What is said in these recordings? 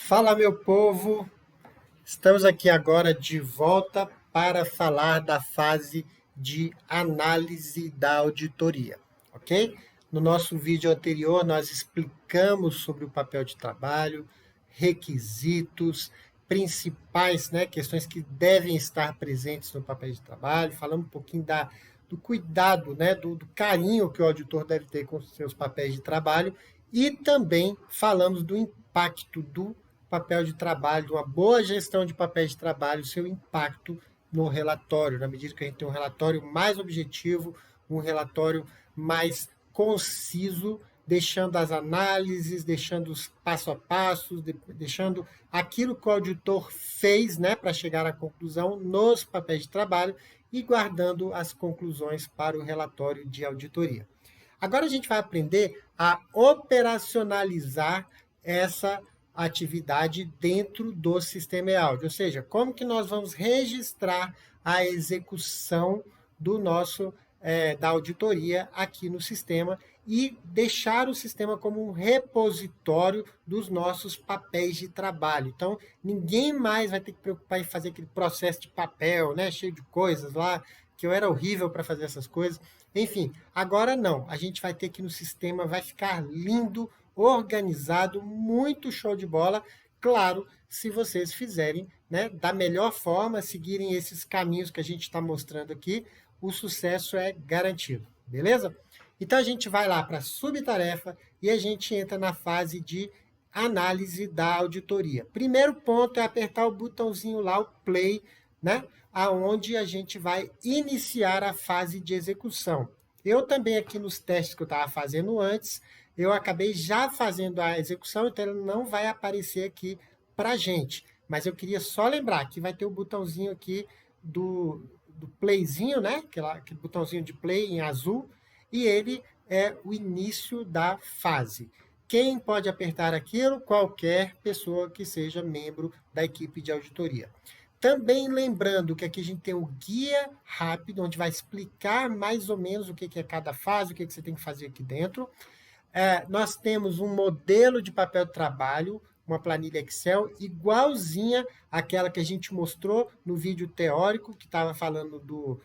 Fala, meu povo! Estamos aqui agora de volta para falar da fase de análise da auditoria, ok? No nosso vídeo anterior, nós explicamos sobre o papel de trabalho, requisitos, principais, questões que devem estar presentes no papel de trabalho, falamos um pouquinho do cuidado, do carinho que o auditor deve ter com os seus papéis de trabalho e também falamos do impacto do papel de trabalho, uma boa gestão de papéis de trabalho, seu impacto no relatório, na medida que a gente tem um relatório mais objetivo, um relatório mais conciso, deixando as análises, deixando os passo a passo, deixando aquilo que o auditor fez, para chegar à conclusão nos papéis de trabalho e guardando as conclusões para o relatório de auditoria. Agora a gente vai aprender a operacionalizar essa atividade dentro do sistema e-audi, ou seja, como que nós vamos registrar a execução do nosso da auditoria aqui no sistema e deixar o sistema como um repositório dos nossos papéis de trabalho. Então, ninguém mais vai ter que preocupar em fazer aquele processo de papel, cheio de coisas lá, que eu era horrível para fazer essas coisas. Enfim, agora não. A gente vai ter aqui no sistema, vai ficar lindo, organizado, muito show de bola. Claro, se vocês fizerem da melhor forma, seguirem esses caminhos que a gente está mostrando aqui, o sucesso é garantido, beleza? Então a gente vai lá para a subtarefa e a gente entra na fase de análise da auditoria. Primeiro ponto é apertar o botãozinho lá, o play, aonde a gente vai iniciar a fase de execução. Eu também aqui nos testes que eu estava fazendo antes, eu acabei já fazendo a execução, então ele não vai aparecer aqui para a gente. Mas eu queria só lembrar que vai ter o botãozinho aqui do playzinho, aquele botãozinho de play em azul, e ele é o início da fase. Quem pode apertar aquilo? Qualquer pessoa que seja membro da equipe de auditoria. Também lembrando que aqui a gente tem o guia rápido, onde vai explicar mais ou menos o que é cada fase, o que você tem que fazer aqui dentro. Nós temos um modelo de papel de trabalho, uma planilha Excel, igualzinha àquela que a gente mostrou no vídeo teórico, que estava falando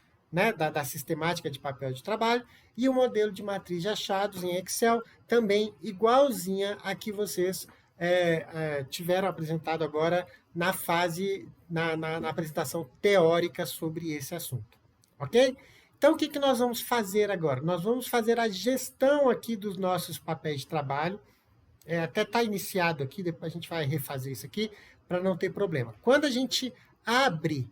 da sistemática de papel de trabalho, e o modelo de matriz de achados em Excel, também igualzinha a que vocês tiveram apresentado agora na fase, na apresentação teórica sobre esse assunto. Ok? Então, o que nós vamos fazer agora? Nós vamos fazer a gestão aqui dos nossos papéis de trabalho. Até está iniciado aqui, depois a gente vai refazer isso aqui, para não ter problema. Quando a gente abre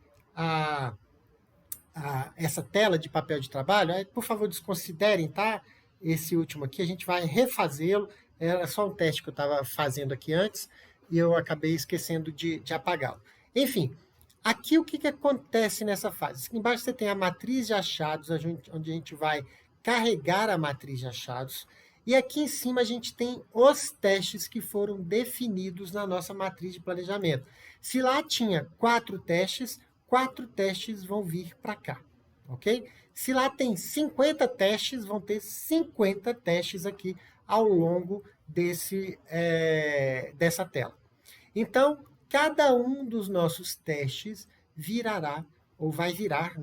essa tela de papel de trabalho, por favor, desconsiderem, tá? Esse último aqui, a gente vai refazê-lo. Era só um teste que eu estava fazendo aqui antes e eu acabei esquecendo de apagá-lo. Enfim, aqui o que acontece nessa fase? Aqui embaixo você tem a matriz de achados, onde a gente vai carregar a matriz de achados. E aqui em cima a gente tem os testes que foram definidos na nossa matriz de planejamento. Se lá tinha 4 testes vão vir para cá, ok? Se lá tem 50 testes, vão ter 50 testes aqui ao longo dessa tela. Então, cada um dos nossos testes virará, ou vai virar,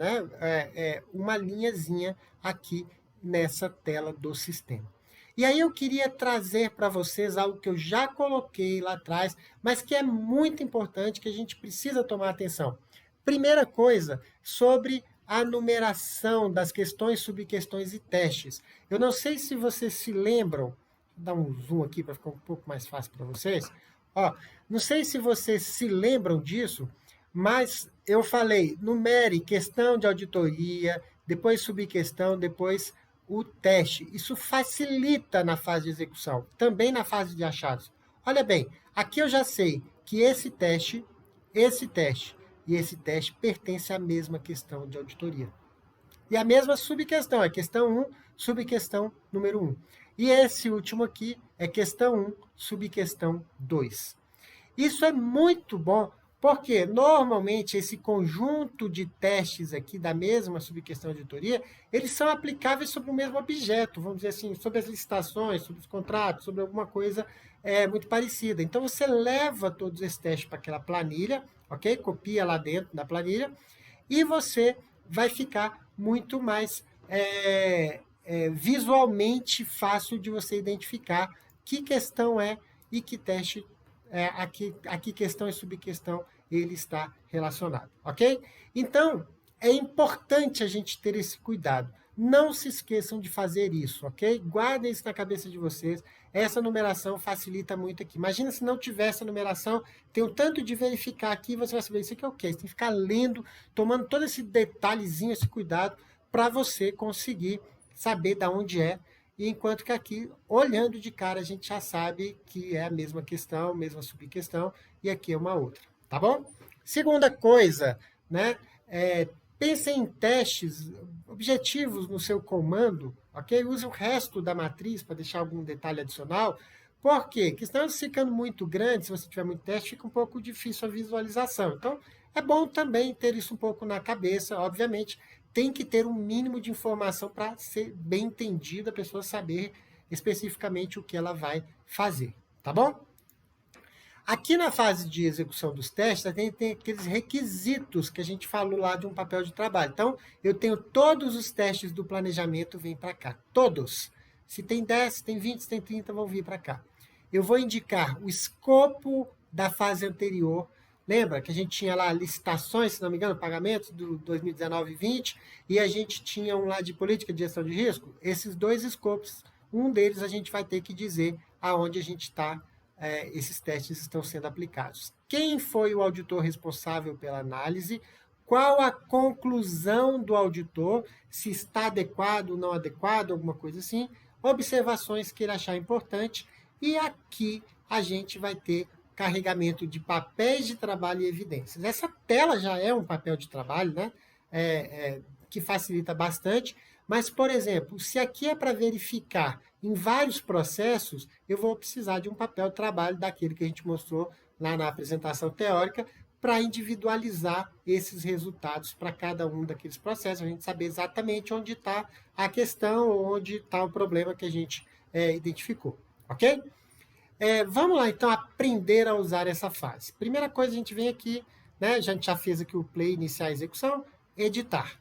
uma linhazinha aqui nessa tela do sistema. E aí eu queria trazer para vocês algo que eu já coloquei lá atrás, mas que é muito importante, que a gente precisa tomar atenção. Primeira coisa, sobre a numeração das questões, subquestões e testes. Eu não sei se vocês se lembram, vou dar um zoom aqui para ficar um pouco mais fácil para vocês. Não sei se vocês se lembram disso, mas eu falei, numere questão de auditoria, depois subquestão, depois o teste. Isso facilita na fase de execução, também na fase de achados. Olha bem, aqui eu já sei que esse teste e esse teste pertencem à mesma questão de auditoria. E a mesma subquestão, é questão 1, subquestão número 1. E esse último aqui é questão 1, subquestão 2. Isso é muito bom, Porque, normalmente, esse conjunto de testes aqui da mesma subquestão de auditoria, eles são aplicáveis sobre o mesmo objeto, vamos dizer assim, sobre as licitações, sobre os contratos, sobre alguma coisa muito parecida. Então, você leva todos esses testes para aquela planilha, ok? Copia lá dentro da planilha, e você vai ficar muito mais visualmente fácil de você identificar que questão é e que teste, a que questão e subquestão ele está relacionado, ok? Então, é importante a gente ter esse cuidado. Não se esqueçam de fazer isso, ok? Guardem isso na cabeça de vocês. Essa numeração facilita muito aqui. Imagina se não tivesse a numeração, tem um tanto de verificar aqui, você vai saber isso aqui é o quê? Você tem que ficar lendo, tomando todo esse detalhezinho, esse cuidado, para você conseguir saber de onde é. E enquanto que aqui, olhando de cara, a gente já sabe que é a mesma questão, mesma subquestão, e aqui é uma outra, tá bom? Segunda coisa, né? Pense em testes objetivos no seu comando, ok? Use o resto da matriz para deixar algum detalhe adicional. Por quê? Porque senão ficando muito grande, se você tiver muito teste, fica um pouco difícil a visualização. Então, é bom também ter isso um pouco na cabeça, obviamente, tem que ter um mínimo de informação para ser bem entendida, a pessoa saber especificamente o que ela vai fazer, tá bom? Aqui na fase de execução dos testes, tem aqueles requisitos que a gente falou lá de um papel de trabalho. Então, eu tenho todos os testes do planejamento, vêm para cá. Todos. Se tem 10, se tem 20, se tem 30, vão vir para cá. Eu vou indicar o escopo da fase anterior. Lembra que a gente tinha lá licitações, se não me engano, pagamentos do 2019 e 20, e a gente tinha um lá de política de gestão de risco? Esses dois escopos, um deles a gente vai ter que dizer aonde a gente está, esses testes estão sendo aplicados. Quem foi o auditor responsável pela análise? Qual a conclusão do auditor? Se está adequado ou não adequado, alguma coisa assim. Observações que ele achar importante. E aqui a gente vai ter carregamento de papéis de trabalho e evidências. Essa tela já é um papel de trabalho, né? Que facilita bastante. Mas, por exemplo, se aqui é para verificar em vários processos, eu vou precisar de um papel de trabalho daquele que a gente mostrou lá na apresentação teórica para individualizar esses resultados para cada um daqueles processos, a gente saber exatamente onde está a questão, onde está o problema que a gente identificou, ok? Vamos lá, então, aprender a usar essa fase. Primeira coisa, a gente vem aqui, né, a gente já fez aqui o play, iniciar a execução, editar.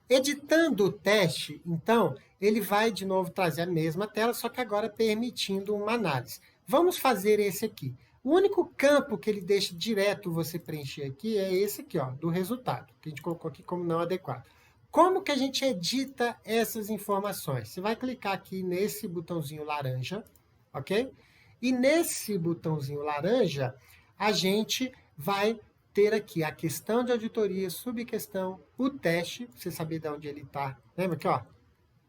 Editando o teste, então, ele vai de novo trazer a mesma tela, só que agora permitindo uma análise. Vamos fazer esse aqui. O único campo que ele deixa direto você preencher aqui é esse aqui, ó, do resultado, que a gente colocou aqui como não adequado. Como que a gente edita essas informações? Você vai clicar aqui nesse botãozinho laranja, ok? E nesse botãozinho laranja, a gente vai ter aqui a questão de auditoria, subquestão, o teste, para você saber de onde ele está. Lembra aqui, ó?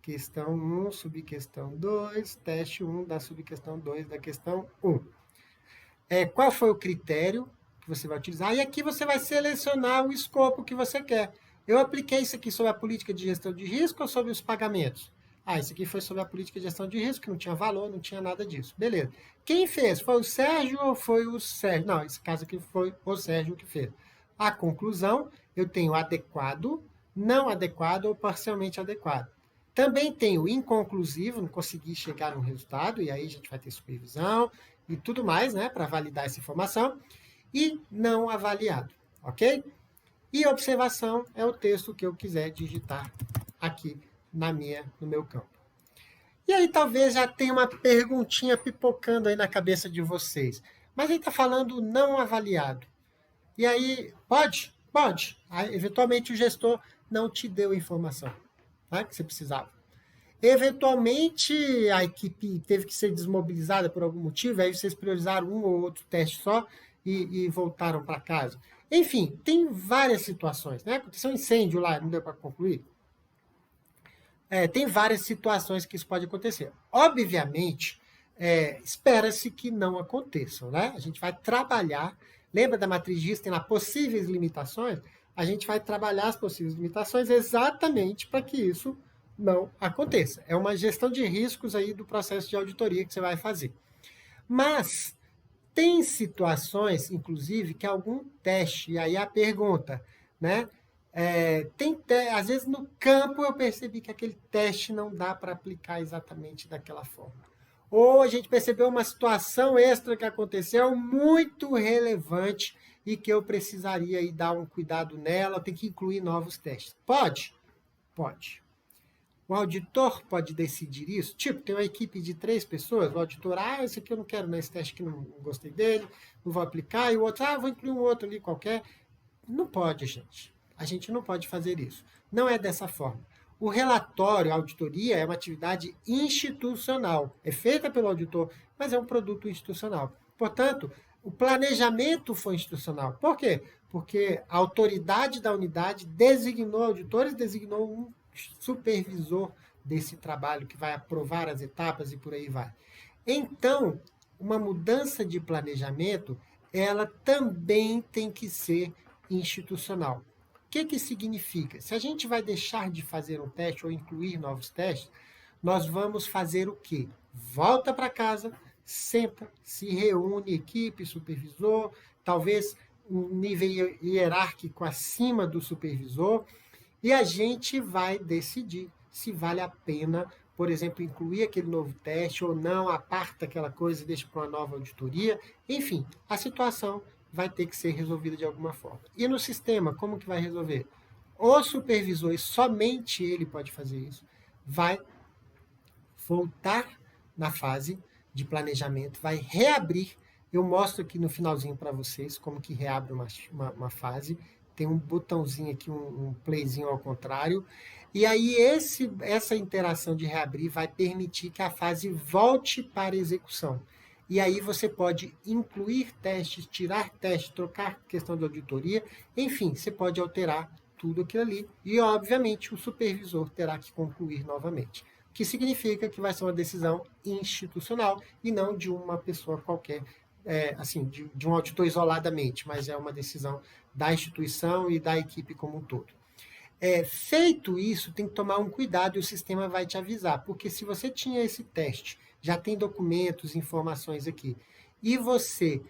Questão 1, subquestão 2, teste 1 da subquestão 2 da questão 1. Qual foi o critério que você vai utilizar? E aqui você vai selecionar o escopo que você quer. Eu apliquei isso aqui sobre a política de gestão de risco ou sobre os pagamentos? Isso aqui foi sobre a política de gestão de risco, que não tinha valor, não tinha nada disso. Beleza. Quem fez? Foi o Sérgio ou foi o Sérgio? Não, esse caso aqui foi o Sérgio que fez. A conclusão, eu tenho adequado, não adequado ou parcialmente adequado. Também tenho inconclusivo, não consegui chegar no resultado, e aí a gente vai ter supervisão e tudo mais, né, para validar essa informação. E não avaliado, ok? E observação é o texto que eu quiser digitar aqui no meu campo. E aí talvez já tenha uma perguntinha pipocando aí na cabeça de vocês. Mas ele está falando não avaliado. E aí, pode? Pode. Aí, eventualmente o gestor não te deu a informação, tá, que você precisava. Eventualmente a equipe teve que ser desmobilizada por algum motivo, aí vocês priorizaram um ou outro teste só e voltaram para casa. Enfim, tem várias situações, né? Aconteceu um incêndio lá, não deu para concluir. Tem várias situações que isso pode acontecer. Obviamente, espera-se que não aconteçam, né? A gente vai trabalhar, lembra da matriz GIS, tem lá possíveis limitações? A gente vai trabalhar as possíveis limitações exatamente para que isso não aconteça. É uma gestão de riscos aí do processo de auditoria que você vai fazer. Mas tem situações, inclusive, que algum teste, e aí a pergunta, né? Às vezes no campo eu percebi que aquele teste não dá para aplicar exatamente daquela forma. Ou a gente percebeu uma situação extra que aconteceu muito relevante e que eu precisaria aí dar um cuidado nela, tem que incluir novos testes. Pode? Pode. O auditor pode decidir isso? Tipo, tem uma equipe de 3 pessoas, o auditor, esse aqui eu não quero nesse teste que não gostei dele, não vou aplicar, e o outro, vou incluir um outro ali qualquer. Não pode, gente. A gente não pode fazer isso. Não é dessa forma. O relatório, a auditoria, é uma atividade institucional. É feita pelo auditor, mas é um produto institucional. Portanto, o planejamento foi institucional. Por quê? Porque a autoridade da unidade designou auditores, designou um supervisor desse trabalho que vai aprovar as etapas e por aí vai. Então, uma mudança de planejamento, ela também tem que ser institucional. O que significa? Se a gente vai deixar de fazer um teste ou incluir novos testes, nós vamos fazer o quê? Volta para casa, senta, se reúne, equipe, supervisor, talvez um nível hierárquico acima do supervisor, e a gente vai decidir se vale a pena, por exemplo, incluir aquele novo teste ou não, aparta aquela coisa e deixa para uma nova auditoria. Enfim, a situação vai ter que ser resolvida de alguma forma. E no sistema, como que vai resolver? O supervisor, e somente ele pode fazer isso, vai voltar na fase de planejamento, vai reabrir. Eu mostro aqui no finalzinho para vocês como que reabre uma fase. Tem um botãozinho aqui, um playzinho ao contrário. E aí essa interação de reabrir vai permitir que a fase volte para execução. E aí você pode incluir testes, tirar testes, trocar questão de auditoria, enfim, você pode alterar tudo aquilo ali. E, obviamente, o supervisor terá que concluir novamente. O que significa que vai ser uma decisão institucional e não de uma pessoa qualquer, assim, de um auditor isoladamente, mas é uma decisão da instituição e da equipe como um todo. Feito isso, tem que tomar um cuidado e o sistema vai te avisar, porque se você tinha esse teste, já tem documentos, informações aqui, e você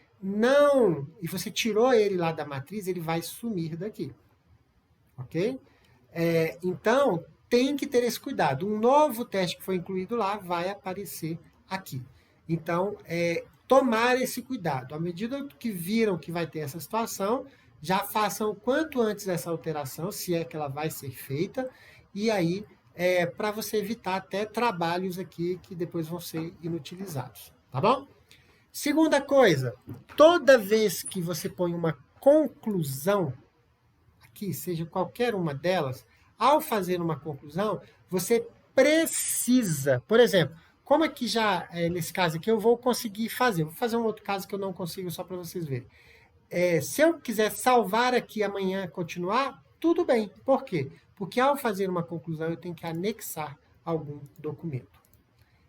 tirou ele lá da matriz, ele vai sumir daqui, ok? Então, tem que ter esse cuidado. Um novo teste que foi incluído lá vai aparecer aqui. Então, tomar esse cuidado. À medida que viram que vai ter essa situação, já façam o quanto antes essa alteração, se é que ela vai ser feita, e aí, para você evitar até trabalhos aqui que depois vão ser inutilizados, tá bom? Segunda coisa, toda vez que você põe uma conclusão, aqui, seja qualquer uma delas, ao fazer uma conclusão, você precisa, por exemplo, como aqui já, nesse caso aqui, eu vou conseguir fazer, vou fazer um outro caso que eu não consigo só para vocês verem. Se eu quiser salvar aqui amanhã continuar, tudo bem. Por quê? Porque ao fazer uma conclusão, eu tenho que anexar algum documento.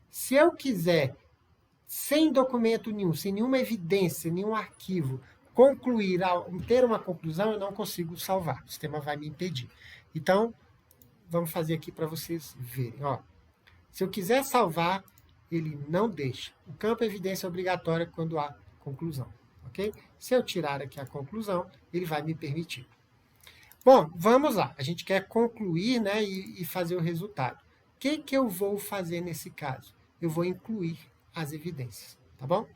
Se eu quiser, sem documento nenhum, sem nenhuma evidência, nenhum arquivo, concluir, ter uma conclusão, eu não consigo salvar. O sistema vai me impedir. Então, vamos fazer aqui para vocês verem. Ó, se eu quiser salvar, ele não deixa. O campo evidência é obrigatória quando há conclusão. Okay? Se eu tirar aqui a conclusão, ele vai me permitir. Bom, vamos lá. A gente quer concluir, né, e fazer o resultado. O que eu vou fazer nesse caso? Eu vou incluir as evidências, tá bom?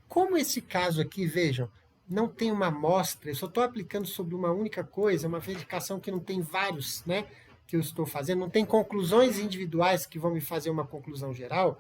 Como esse caso aqui, vejam, não tem uma amostra, eu só estou aplicando sobre uma única coisa, uma verificação que não tem vários, né, que eu estou fazendo, não tem conclusões individuais que vão me fazer uma conclusão geral,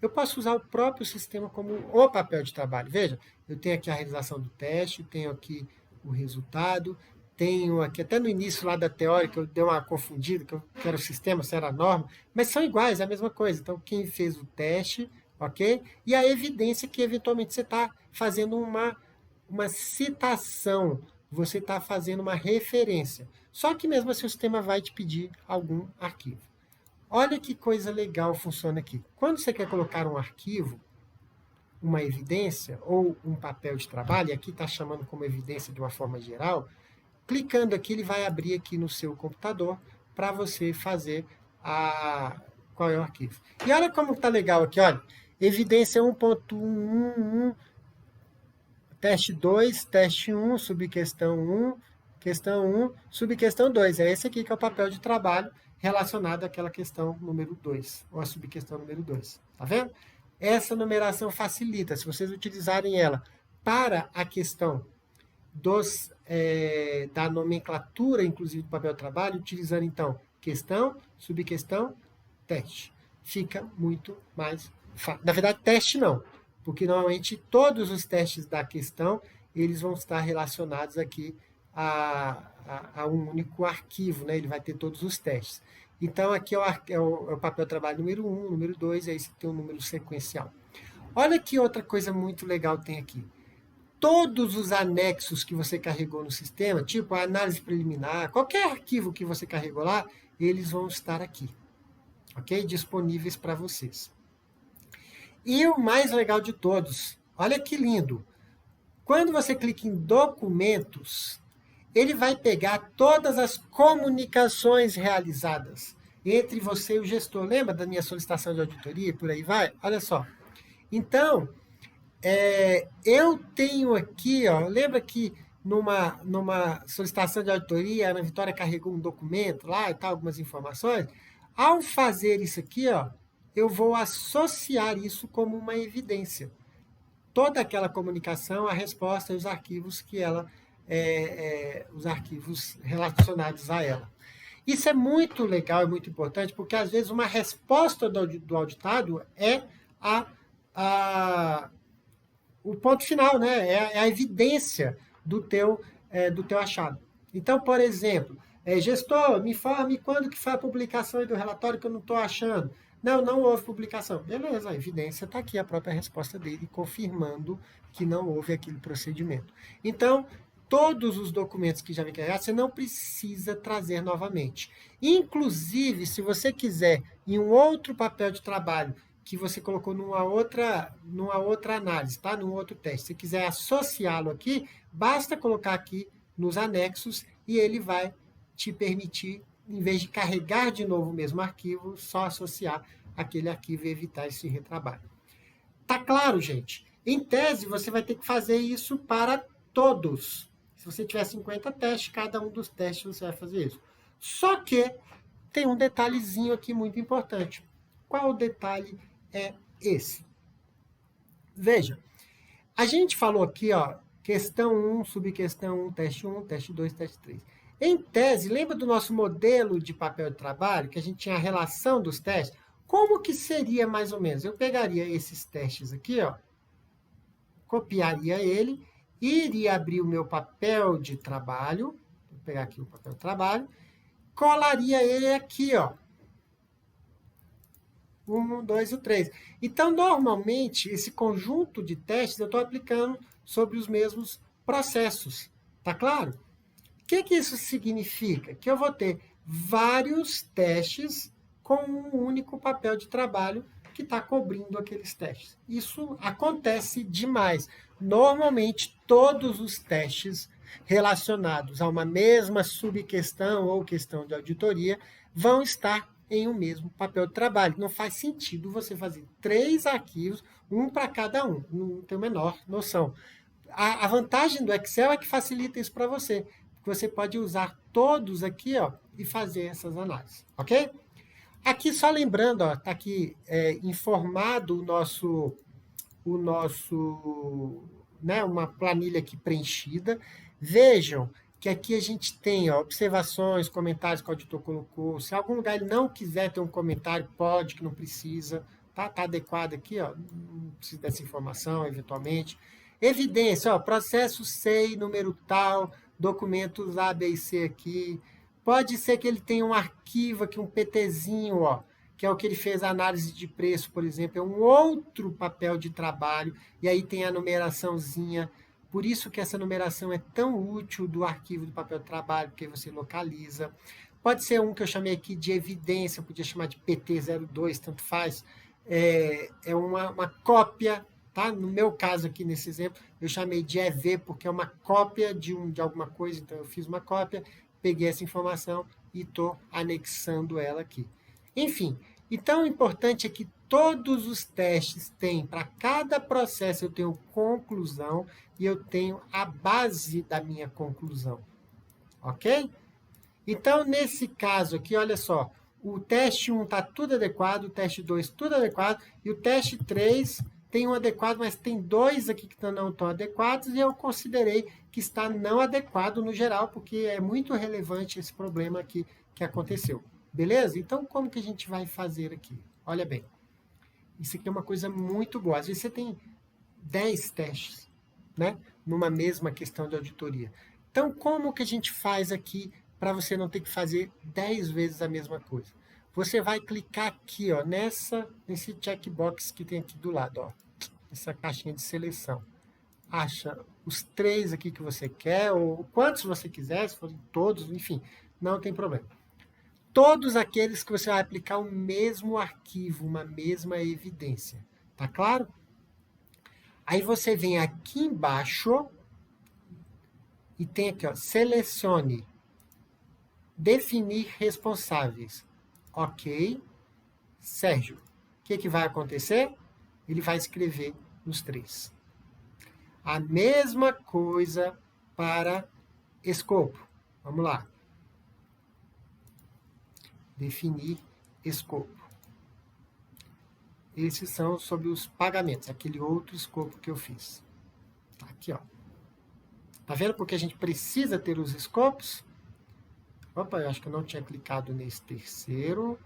eu posso usar o próprio sistema como o papel de trabalho. Veja, eu tenho aqui a realização do teste, tenho aqui o resultado, tenho aqui, até no início lá da teórica, eu dei uma confundida, que era o sistema, se era a norma, mas são iguais, é a mesma coisa. Então, quem fez o teste, ok? E a evidência que, eventualmente, você está fazendo uma citação, você está fazendo uma referência. Só que mesmo assim o sistema vai te pedir algum arquivo. Olha que coisa legal funciona aqui. Quando você quer colocar um arquivo, uma evidência ou um papel de trabalho, e aqui está chamando como evidência de uma forma geral, clicando aqui, ele vai abrir aqui no seu computador para você fazer qual é o arquivo. E olha como está legal aqui, olha. Evidência 1.111, teste 2, teste 1, subquestão 1, questão 1, subquestão 2. É esse aqui que é o papel de trabalho relacionado àquela questão número 2, ou a subquestão número 2. Tá vendo? Essa numeração facilita, se vocês utilizarem ela para a questão da nomenclatura, inclusive do papel de trabalho, utilizando então questão, subquestão, teste. Fica muito mais fácil. Na verdade, teste não, porque normalmente todos os testes da questão eles vão estar relacionados aqui a um único arquivo, né? Ele vai ter todos os testes. Então, aqui é o papel de trabalho número 1, número 2, aí você tem um número sequencial. Olha que outra coisa muito legal tem aqui. Todos os anexos que você carregou no sistema, tipo a análise preliminar, qualquer arquivo que você carregou lá, eles vão estar aqui, ok? Disponíveis para vocês. E o mais legal de todos, olha que lindo. Quando você clica em documentos, ele vai pegar todas as comunicações realizadas entre você e o gestor. Lembra da minha solicitação de auditoria e por aí vai? Olha só. Então, eu tenho aqui, ó, lembra que numa solicitação de auditoria, a Ana Vitória carregou um documento lá e tal, algumas informações? Ao fazer isso aqui, ó, eu vou associar isso como uma evidência. Toda aquela comunicação, a resposta e os arquivos que ela, os arquivos relacionados a ela. Isso é muito legal e muito importante, porque às vezes uma resposta do auditado é o ponto final, né? É a evidência do teu achado. Então, por exemplo, gestor, me informe quando que foi a publicação do relatório que eu não estou achando. Não houve publicação. Beleza, a evidência está aqui, a própria resposta dele, confirmando que não houve aquele procedimento. Então, todos os documentos que já vem carregados, você não precisa trazer novamente. Inclusive, se você quiser, em um outro papel de trabalho, que você colocou numa outra análise, tá? Num outro teste. Se quiser associá-lo aqui, basta colocar aqui nos anexos e ele vai te permitir, em vez de carregar de novo o mesmo arquivo, só associar aquele arquivo e evitar esse retrabalho. Tá claro, gente? Em tese, você vai ter que fazer isso para todos. Se você tiver 50 testes, cada um dos testes você vai fazer isso. Só que tem um detalhezinho aqui muito importante. Qual o detalhe é esse? Veja, a gente falou aqui, ó, questão 1, subquestão 1, teste 2, teste 3. Em tese, lembra do nosso modelo de papel de trabalho, que a gente tinha a relação dos testes? Como que seria mais ou menos? Eu pegaria esses testes aqui, ó, copiaria ele, iria abrir o meu papel de trabalho, vou pegar aqui o papel de trabalho, colaria ele aqui, ó, 1, 2 e 3. Então, normalmente, esse conjunto de testes eu estou aplicando sobre os mesmos processos. Tá claro? O que isso significa? Que eu vou ter vários testes com um único papel de trabalho que está cobrindo aqueles testes. Isso acontece demais. Normalmente, todos os testes relacionados a uma mesma subquestão ou questão de auditoria vão estar em um mesmo papel de trabalho. Não faz sentido você fazer 3 arquivos, um para cada um. Não tem a menor noção. A vantagem do Excel é que facilita isso para você. Você pode usar todos aqui, ó, e fazer essas análises, ok? Aqui, só lembrando, ó, tá aqui informado o nosso, né, uma planilha aqui preenchida. Vejam que aqui a gente tem, ó, observações, comentários que o auditor colocou. Se em algum lugar ele não quiser ter um comentário, pode, que não precisa. Tá adequado aqui, ó, não precisa dessa informação, eventualmente. Evidência, ó, processo SEI, número tal, documentos A, B e C aqui. Pode ser que ele tenha um arquivo aqui, um PTzinho, ó, que é o que ele fez a análise de preço, por exemplo. É um outro papel de trabalho, e aí tem a numeraçãozinha. Por isso que essa numeração é tão útil do arquivo do papel de trabalho, porque você localiza. Pode ser um que eu chamei aqui de evidência, eu podia chamar de PT02, tanto faz. É uma cópia, tá? No meu caso aqui, nesse exemplo, eu chamei de EV, porque é uma cópia de alguma coisa, então eu fiz uma cópia, peguei essa informação e estou anexando ela aqui. Enfim, então o importante é que todos os testes têm, para cada processo eu tenho conclusão e eu tenho a base da minha conclusão, ok? Então, nesse caso aqui, olha só, o teste 1 está tudo adequado, o teste 2 tudo adequado, e o teste 3 tem um adequado, mas tem dois aqui que não estão adequados, e eu considerei que está não adequado no geral, porque é muito relevante esse problema aqui que aconteceu. Beleza? Então, como que a gente vai fazer aqui? Olha bem, isso aqui é uma coisa muito boa. Às vezes você tem 10 testes, né, numa mesma questão de auditoria. Então, como que a gente faz aqui para você não ter que fazer 10 vezes a mesma coisa? Você vai clicar aqui, ó, nesse checkbox que tem aqui do lado, ó, essa caixinha de seleção. Acha os 3 aqui que você quer, ou quantos você quiser, se forem todos, enfim, não tem problema. Todos aqueles que você vai aplicar o mesmo arquivo, uma mesma evidência. Tá claro? Aí você vem aqui embaixo e tem aqui, ó, selecione, definir responsáveis. Ok. Sérgio, o que vai acontecer? Ele vai escrever os 3. A mesma coisa para escopo. Vamos lá. Definir escopo. Esses são sobre os pagamentos, aquele outro escopo que eu fiz. Tá aqui, ó. Tá vendo porque a gente precisa ter os escopos? Opa, eu acho que eu não tinha clicado nesse terceiro.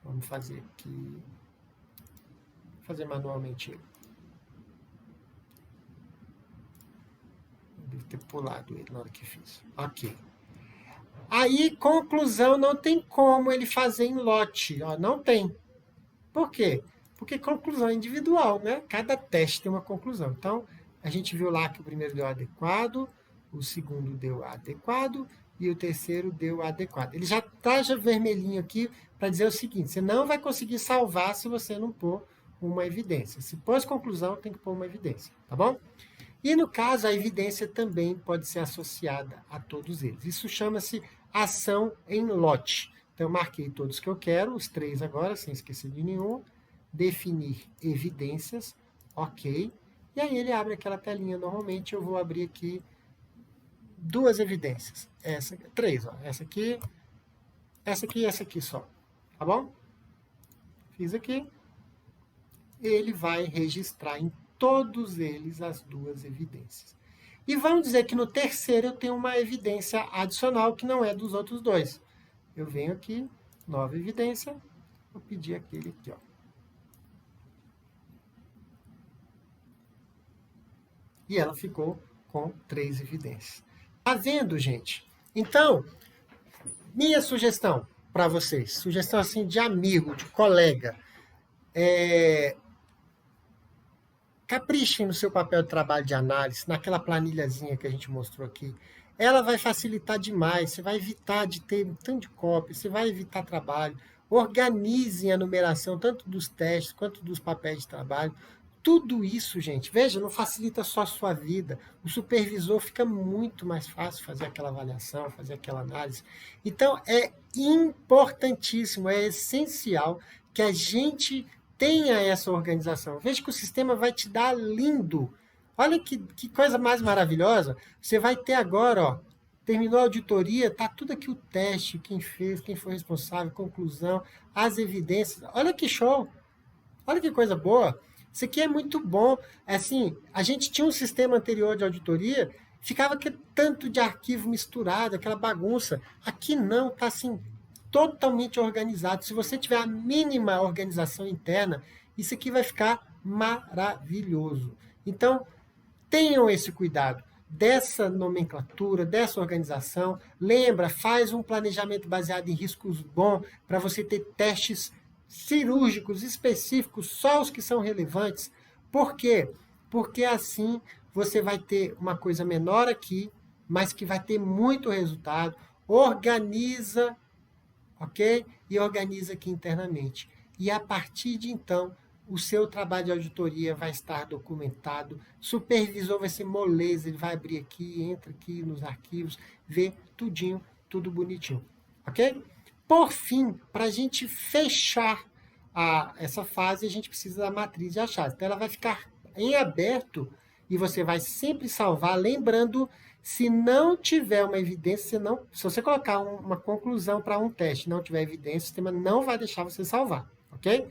Vamos fazer aqui. Vou fazer manualmente ele. Deve ter pulado ele na hora que fiz. Ok. Aí, conclusão, não tem como ele fazer em lote. Ó, não tem. Por quê? Porque conclusão é individual, né? Cada teste tem uma conclusão. Então, a gente viu lá que o primeiro deu adequado, o segundo deu adequado e o terceiro deu adequado. Ele já está vermelhinho aqui para dizer o seguinte: você não vai conseguir salvar se você não pôr uma evidência. Se pôs conclusão, tem que pôr uma evidência, tá bom? E no caso, a evidência também pode ser associada a todos eles. Isso chama-se ação em lote. Então, eu marquei todos que eu quero, os 3 agora, sem esquecer de nenhum. Definir evidências, ok. E aí ele abre aquela telinha. Normalmente eu vou abrir aqui 2 evidências. 3, ó. Essa aqui e essa aqui só. Tá bom? Fiz aqui. Ele vai registrar em todos eles as 2 evidências. E vamos dizer que no terceiro eu tenho uma evidência adicional que não é dos outros 2. Eu venho aqui, nova evidência, vou pedir aquele aqui, ó. E ela ficou com 3 evidências. Tá vendo, gente? Então, minha sugestão para vocês, sugestão assim de amigo, de colega, caprichem no seu papel de trabalho de análise, naquela planilhazinha que a gente mostrou aqui. Ela vai facilitar demais, você vai evitar de ter um tanto de cópia, você vai evitar trabalho. Organizem a numeração tanto dos testes quanto dos papéis de trabalho. Tudo isso, gente, veja, não facilita só a sua vida. O supervisor fica muito mais fácil fazer aquela avaliação, fazer aquela análise. Então, é importantíssimo, é essencial que a gente tenha essa organização. Veja que o sistema vai te dar lindo. Olha que coisa mais maravilhosa. Você vai ter agora, ó, terminou a auditoria, tá tudo aqui o teste, quem fez, quem foi responsável, conclusão, as evidências. Olha que show! Olha que coisa boa! Isso aqui é muito bom. Assim, a gente tinha um sistema anterior de auditoria, ficava aquele tanto de arquivo misturado, aquela bagunça. Aqui não, tá assim, totalmente organizado. Se você tiver a mínima organização interna, isso aqui vai ficar maravilhoso. Então, tenham esse cuidado dessa nomenclatura, dessa organização. Lembra, faz um planejamento baseado em riscos bom para você ter testes cirúrgicos específicos, só os que são relevantes. Por quê? Porque assim você vai ter uma coisa menor aqui, mas que vai ter muito resultado. Organiza, ok? E organiza aqui internamente. E a partir de então, o seu trabalho de auditoria vai estar documentado, supervisor vai ser moleza, ele vai abrir aqui, entra aqui nos arquivos, vê tudinho, tudo bonitinho, ok? por fim, para a gente fechar essa fase, a gente precisa da matriz de achados. Então, ela vai ficar em aberto e você vai sempre salvar, lembrando, se não tiver uma evidência, se você colocar uma conclusão para um teste e não tiver evidência, o sistema não vai deixar você salvar, ok?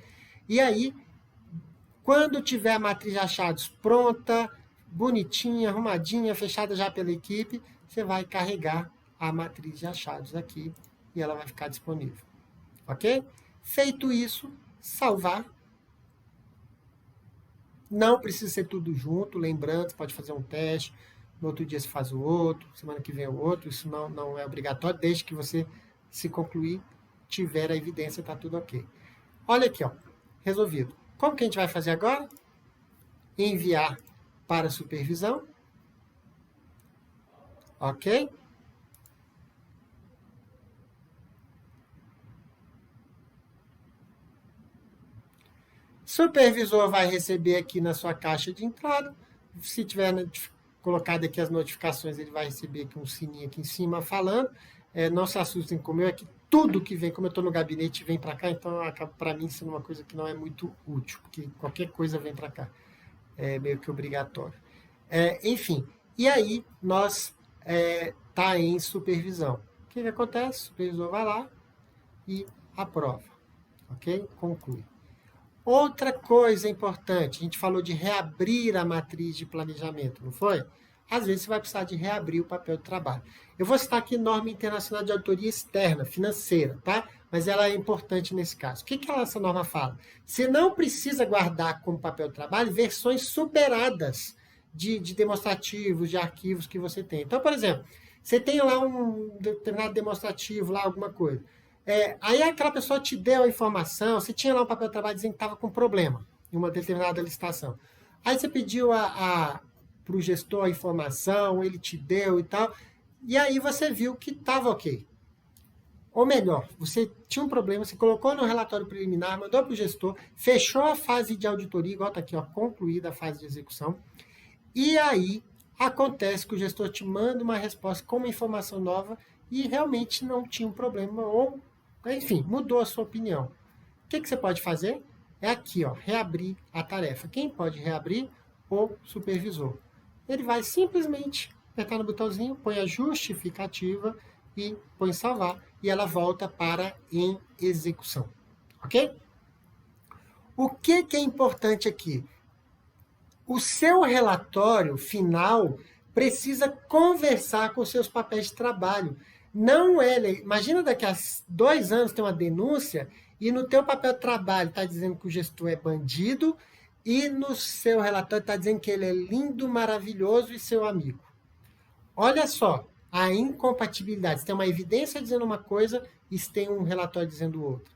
E aí, quando tiver a matriz de achados pronta, bonitinha, arrumadinha, fechada já pela equipe, você vai carregar a matriz de achados aqui e ela vai ficar disponível, ok? Feito isso, salvar. Não precisa ser tudo junto, lembrando, você pode fazer um teste, no outro dia você faz o outro, semana que vem o outro, isso não é obrigatório, desde que você se concluir, tiver a evidência, está tudo ok. Olha aqui, ó, resolvido. Como que a gente vai fazer agora? Enviar para supervisão. Ok? Supervisor vai receber aqui na sua caixa de entrada. Se tiver colocado aqui as notificações, ele vai receber aqui um sininho aqui em cima falando. Não se assustem com o meu, é que tudo que vem, como eu estou no gabinete, vem para cá, então acaba para mim sendo uma coisa que não é muito útil, porque qualquer coisa vem para cá. É meio que obrigatório. Enfim, e aí nós tá em supervisão. O que acontece? O supervisor vai lá e aprova. Ok? Conclui. Outra coisa importante, a gente falou de reabrir a matriz de planejamento, não foi? Às vezes você vai precisar de reabrir o papel de trabalho. Eu vou citar aqui norma internacional de auditoria externa, financeira, tá? Mas ela é importante nesse caso. O que essa norma fala? Você não precisa guardar como papel de trabalho versões superadas de demonstrativos, de arquivos que você tem. Então, por exemplo, você tem lá um determinado demonstrativo, lá alguma coisa. Aí aquela pessoa te deu a informação, você tinha lá um papel de trabalho dizendo que estava com problema em uma determinada licitação. Aí você pediu para o gestor a informação, ele te deu e tal, e aí você viu que estava ok. Ou melhor, você tinha um problema, você colocou no relatório preliminar, mandou para o gestor, fechou a fase de auditoria, igual está aqui, ó, concluída a fase de execução, e aí acontece que o gestor te manda uma resposta com uma informação nova e realmente não tinha um problema, ou, enfim, mudou a sua opinião. O que você pode fazer? É aqui, ó, reabrir a tarefa. Quem pode reabrir? O supervisor. Ele vai simplesmente apertar no botãozinho, põe a justificativa e põe salvar, e ela volta para em execução. Ok? O que é importante aqui? O seu relatório final precisa conversar com seus papéis de trabalho. Não imagina daqui a 2 anos tem uma denúncia e no teu papel de trabalho está dizendo que o gestor é bandido e no seu relatório está dizendo que ele é lindo, maravilhoso e seu amigo. Olha só a incompatibilidade. Você tem uma evidência dizendo uma coisa e você tem um relatório dizendo outra.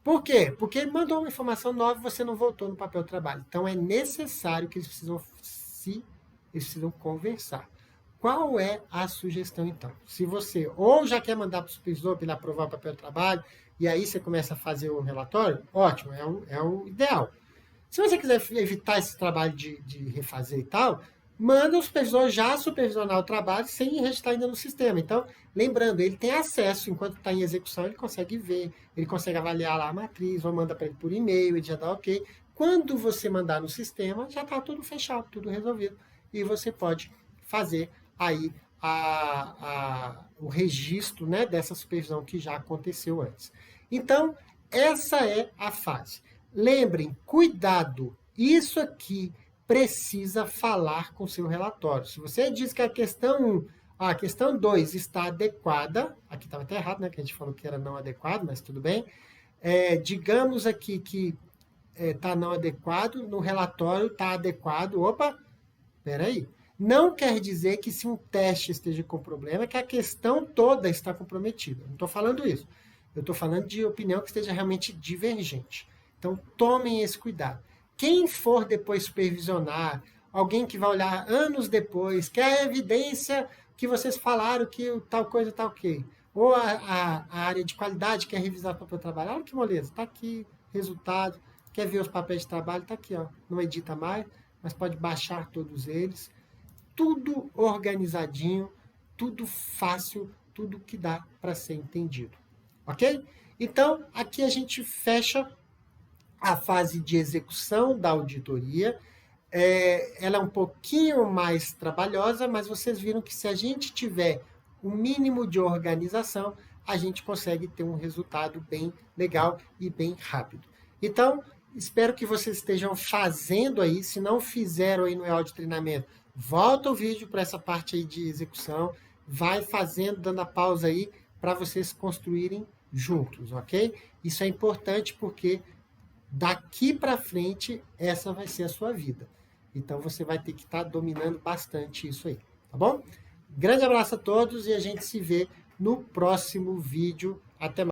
Por quê? Porque ele mandou uma informação nova e você não voltou no papel de trabalho. Então é necessário que eles precisam conversar. Qual é a sugestão, então? Se você ou já quer mandar para o supervisor para ele aprovar o papel de trabalho, e aí você começa a fazer o relatório, ótimo, é o ideal. Se você quiser evitar esse trabalho de refazer e tal, manda o supervisor já supervisionar o trabalho sem registrar ainda no sistema. Então, lembrando, ele tem acesso, enquanto está em execução, ele consegue ver, ele consegue avaliar lá a matriz, ou manda para ele por e-mail, ele já dá ok. Quando você mandar no sistema, já está tudo fechado, tudo resolvido. E você pode fazer aí o registro, né, dessa supervisão que já aconteceu antes. Então, essa é a fase. Lembrem, cuidado, isso aqui precisa falar com o seu relatório. Se você diz que a questão 1, a questão 2 está adequada, aqui estava até errado, né, que a gente falou que era não adequado, mas tudo bem. Digamos aqui que está não adequado, no relatório está adequado. Opa, peraí. Não quer dizer que se um teste esteja com problema, que a questão toda está comprometida. Não estou falando isso. Eu estou falando de opinião que esteja realmente divergente. Então, tomem esse cuidado. Quem for depois supervisionar, alguém que vai olhar anos depois, quer a evidência que vocês falaram que tal coisa está ok. Ou a área de qualidade quer revisar o papel de trabalho. Olha que moleza, está aqui, resultado. Quer ver os papéis de trabalho? Está aqui, ó. Não edita mais, mas pode baixar todos eles. Tudo organizadinho, tudo fácil, tudo que dá para ser entendido. ok? Então, aqui a gente fecha a fase de execução da auditoria. Ela é um pouquinho mais trabalhosa, mas vocês viram que se a gente tiver um mínimo de organização, a gente consegue ter um resultado bem legal e bem rápido. Então, espero que vocês estejam fazendo aí. Se não fizeram aí no EOL de treinamento, volta o vídeo para essa parte aí de execução, vai fazendo, dando a pausa aí, para vocês construírem juntos, ok? Isso é importante porque daqui para frente, essa vai ser a sua vida. Então, você vai ter que estar dominando bastante isso aí, tá bom? Grande abraço a todos e a gente se vê no próximo vídeo. Até mais.